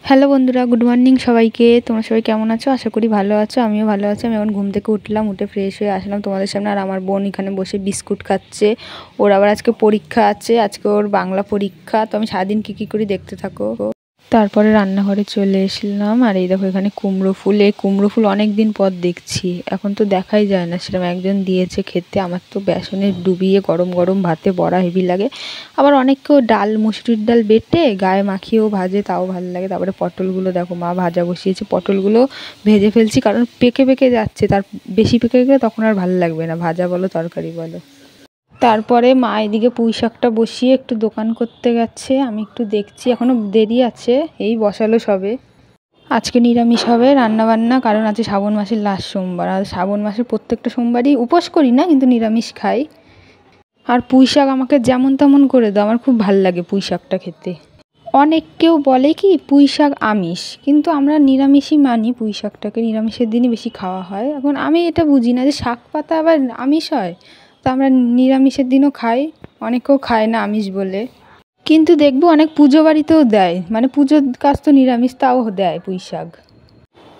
Hello বন্ধুরা, good morning সবাইকে। তোমরা সবাই কেমন আছো? আশা করি ভালো আছো। আমিও ভালো আছি। আমি এখন ঘুম থেকে উঠলাম, উঠে ফ্রেশ হয়ে আসলাম তোমাদের সামনে। আর আমার বোন এখানে বসে বিস্কুট খাচ্ছে। ওর আবার আজকে পরীক্ষা আছে, আজকে ওর বাংলা পরীক্ষা। তো আমি সারাদিন কী করি দেখতে থাকো। তারপরে রান্নাঘরে চলে এসলাম। আর এই দেখো এখানে কুমড়ো ফুল। এই কুমড়ো ফুল অনেক দিন পর দেখছি, এখন তো দেখাই যায় না সেরকম। একজন দিয়েছে খেতে, আমার তো বেসনে ডুবিয়ে গরম গরম ভাতে বড়া হেভি লাগে। আবার অনেকেও ডাল, মুসুরির ডাল বেটে গায়ে মাখিয়েও ভাজে, তাও ভালো লাগে। তারপরে পটলগুলো দেখো মা ভাজা বসিয়েছে, পটলগুলো ভেজে ফেলছি কারণ পেকে পেকে যাচ্ছে। তার বেশি পেকে গেলে তখন আর ভালো লাগবে না, ভাজা বলো তরকারি বলো। তারপরে মা এদিকে পুঁই শাকটা বসিয়ে একটু দোকান করতে গেছে, আমি একটু দেখছি, এখনও দেরি আছে, এই বসালো সবে। আজকে নিরামিষ হবে রান্নাবান্না, কারণ আছে শ্রাবণ মাসের লাস্ট সোমবার। আর শ্রাবণ মাসের প্রত্যেকটা সোমবারই উপোস করি না, কিন্তু নিরামিষ খাই। আর পুঁই শাক আমাকে যেমন তেমন করে দাও, আমার খুব ভাল লাগে পুঁই শাকটা খেতে। অনেক কেউ বলে কি পুঁই শাক আমিষ, কিন্তু আমরা নিরামিষই মানি। পুঁই শাকটাকে নিরামিষের দিনই বেশি খাওয়া হয়। এখন আমি এটা বুঝি না যে শাক পাতা আবার আমিষ হয়, তো আমরা নিরামিষের দিনও খাই। অনেকেও খায় না আমিষ বলে, কিন্তু দেখবো অনেক পুজো বাড়িতেও দেয়, মানে পুজোর কাজ তো নিরামিষ, তাও দেয় পুঁই শাক।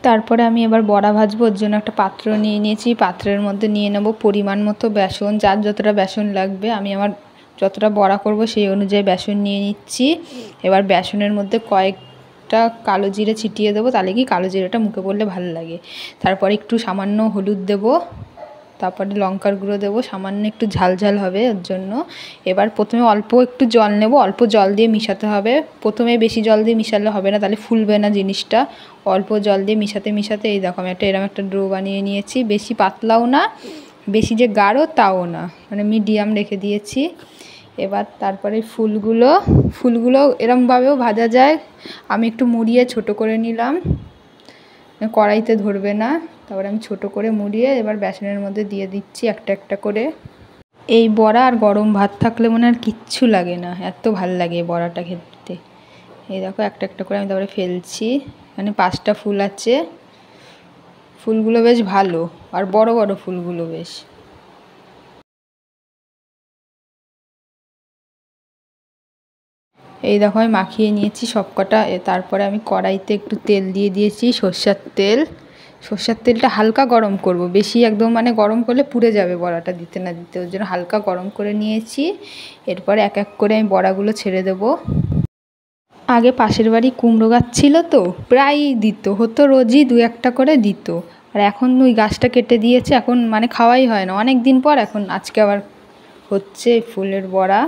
তারপরে আমি এবার বড়া ভাজবো, ওর জন্য একটা পাত্র নিয়ে নিয়েছি। পাত্রের মধ্যে নিয়ে নেব পরিমাণ মতো বেসন, যার যতটা বেসন লাগবে। আমি আমার যতটা বড়া করব সেই অনুযায়ী বেসন নিয়ে নিচ্ছি। এবার বেসনের মধ্যে কয়েকটা কালো জিরে ছিটিয়ে দেবো, তাহলে কি কালো জিরেটা মুখে পড়লে ভালো লাগে। তারপরে একটু সামান্য হলুদ দেবো, তারপরে লঙ্কার গুঁড়ো দেবো, সামান্য একটু ঝাল ঝাল হবে ওর জন্য। এবার প্রথমে অল্প একটু জল নেব, অল্প জল দিয়ে মিশাতে হবে। প্রথমে বেশি জল দিয়ে মিশালে হবে না, তাহলে ফুলবে না জিনিসটা। অল্প জল দিয়ে মিশাতে মিশাতে এই দেখো আমি এরকম একটা ডো বানিয়ে নিয়েছি। বেশি পাতলাও না, বেশি যে গাঢ় তাও না, মানে মিডিয়াম রেখে দিয়েছি। এবার তারপরে ফুলগুলো এরমভাবেও ভাজা যায়। আমি একটু মুড়িয়ে ছোট করে নিলাম, কড়াইতে ধরবে না। তারপরে আমি ছোট করে মুড়িয়ে এবার বেসনের মধ্যে দিয়ে দিচ্ছি একটা একটা করে। এই বড়া আর গরম ভাত থাকলে মনে আর কিচ্ছু লাগে না, এত ভাল লাগে এই বড়াটা খেতে। এই দেখো একটা একটা করে আমি তারপরে ফেলছি। এখানে 5টা ফুল আছে, ফুলগুলো বেশ ভালো, আর বড় বড় ফুলগুলো বেশ। এই দেখো আমি মাখিয়ে নিয়েছি সবকটা। তারপরে আমি কড়াইতে একটু তেল দিয়ে দিয়েছি, সর্ষের তেল। সর্ষের তেলটা হালকা গরম করব, বেশি একদম মানে গরম করলে পুড়ে যাবে বড়াটা দিতে না দিতে, ওর জন্য হালকা গরম করে নিয়েছি। এরপরে এক এক করে আমি বড়াগুলো ছেড়ে দেবো। আগে পাশের বাড়ি কুমড়ো গাছ ছিল, তো প্রায়ই দিত, হতো রোজই 2-1টা করে দিত। আর এখন ওই গাছটা কেটে দিয়েছে, এখন মানে খাওয়াই হয় না অনেক দিন পর। এখন আজকে আবার হচ্ছে ফুলের বড়া।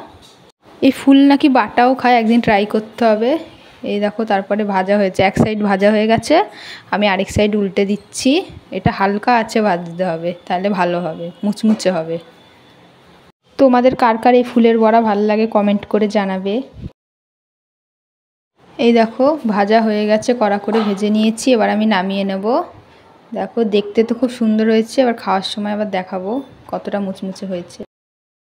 এই ফুল নাকি বাটাও খায়, একদিন ট্রাই করতে হবে। এই দেখো তারপরে ভাজা হয়েছে, এক সাইড ভাজা হয়ে গেছে, আমি আরেক সাইড উল্টে দিচ্ছি। এটা হালকা আছে ভাজতে হবে, তাহলে ভালো হবে, মুচমুচে হবে। তোমাদের কার কার এই ফুলের বড়া ভালো লাগে কমেন্ট করে জানাবে। এই দেখো ভাজা হয়ে গেছে, কড়া করে ভেজে নিয়েছি। এবার আমি নামিয়ে নেব। দেখো দেখতে তো খুব সুন্দর হয়েছে, এবার খাওয়ার সময় আবার দেখাবো কতটা মুচমুচে হয়েছে।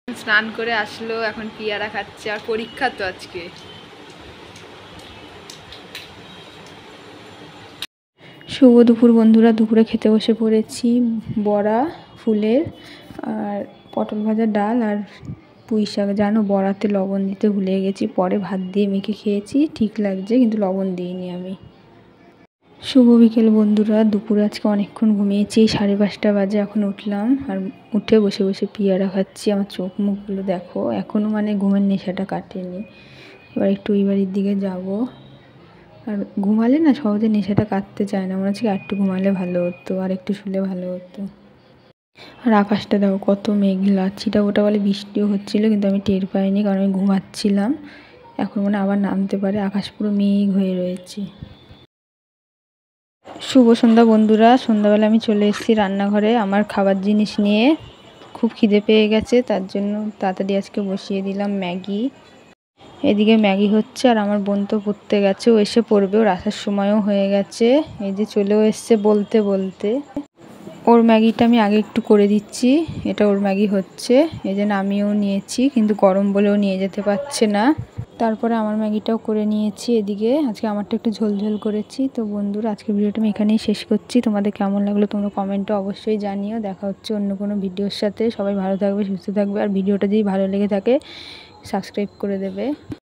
স্নান করে আসলো, এখন পিয়ারা খাচ্ছে, আর পরীক্ষা তো আজকে। শুভ দুপুর বন্ধুরা, দুপুরে খেতে বসে পড়েছি। বড়া ফুলের, আর পটল ভাজা, ডাল, আর পুঁই শাক। জানো বড়াতে লবণ দিতে ভুলে গেছি, পরে ভাত দিয়ে মেখে খেয়েছি, ঠিক লাগছে, কিন্তু লবণ দিইনি আমি। শুভ বিকেল বন্ধুরা, দুপুরে আজকে অনেকক্ষণ ঘুমিয়েছি, 5:30 বাজে এখন উঠলাম। আর উঠে বসে বসে পিয়ারা খাচ্ছি। আমার চোখ মুখগুলো দেখো, এখনও মানে ঘুমের নেশাটা কাটেনি। এবার একটু ওই বাড়ির দিকে যাবো। আর ঘুমালে না সহজে নেশাটা কাটতে চায় না, মনে হচ্ছে আর একটু ঘুমালে ভালো হতো, আর একটু শুলে ভালো হতো। আর আকাশটা দেখো কত মেঘলা, ছিটাফোঁটা বলে বৃষ্টিও হচ্ছিলো, কিন্তু আমি টের পাইনি কারণ আমি ঘুমাচ্ছিলাম। এখন মনে আবার নামতে পারে, আকাশ পুরো মেঘ হয়ে রয়েছে। শুভ সন্ধ্যা বন্ধুরা, সন্ধ্যাবেলা আমি চলে এসেছি রান্নাঘরে আমার খাবার জিনিস নিয়ে। খুব খিদে পেয়ে গেছে, তার জন্য তাড়াতাড়ি আজকে বসিয়ে দিলাম ম্যাগি। এদিকে ম্যাগি হচ্ছে, আর আমার বোন তো পড়তে গেছে, ও এসে পড়বে, ওর আসার সময়ও হয়ে গেছে। এই যে চলেও এসছে বলতে বলতে। ওর ম্যাগিটা আমি আগে একটু করে দিচ্ছি, এটা ওর ম্যাগি হচ্ছে, এই জন্য আমিও নিয়েছি, কিন্তু গরম বলেও নিয়ে যেতে পারছে না। তারপরে আমার ম্যাগিটাও করে নিয়েছি। এদিকে আজকে আমারটা একটু ঝোলঝোল করেছি। তো বন্ধুরা আজকের ভিডিওটা আমি এখানেই শেষ করছি। তোমাদের কেমন লাগলো তোমরা কমেন্টে অবশ্যই জানিও। দেখা হচ্ছে অন্য কোনো ভিডিওর সাথে। সবাই ভালো থাকবে, সুস্থ থাকবে, আর ভিডিওটা যদি ভালো লেগে থাকে সাবস্ক্রাইব করে দেবে।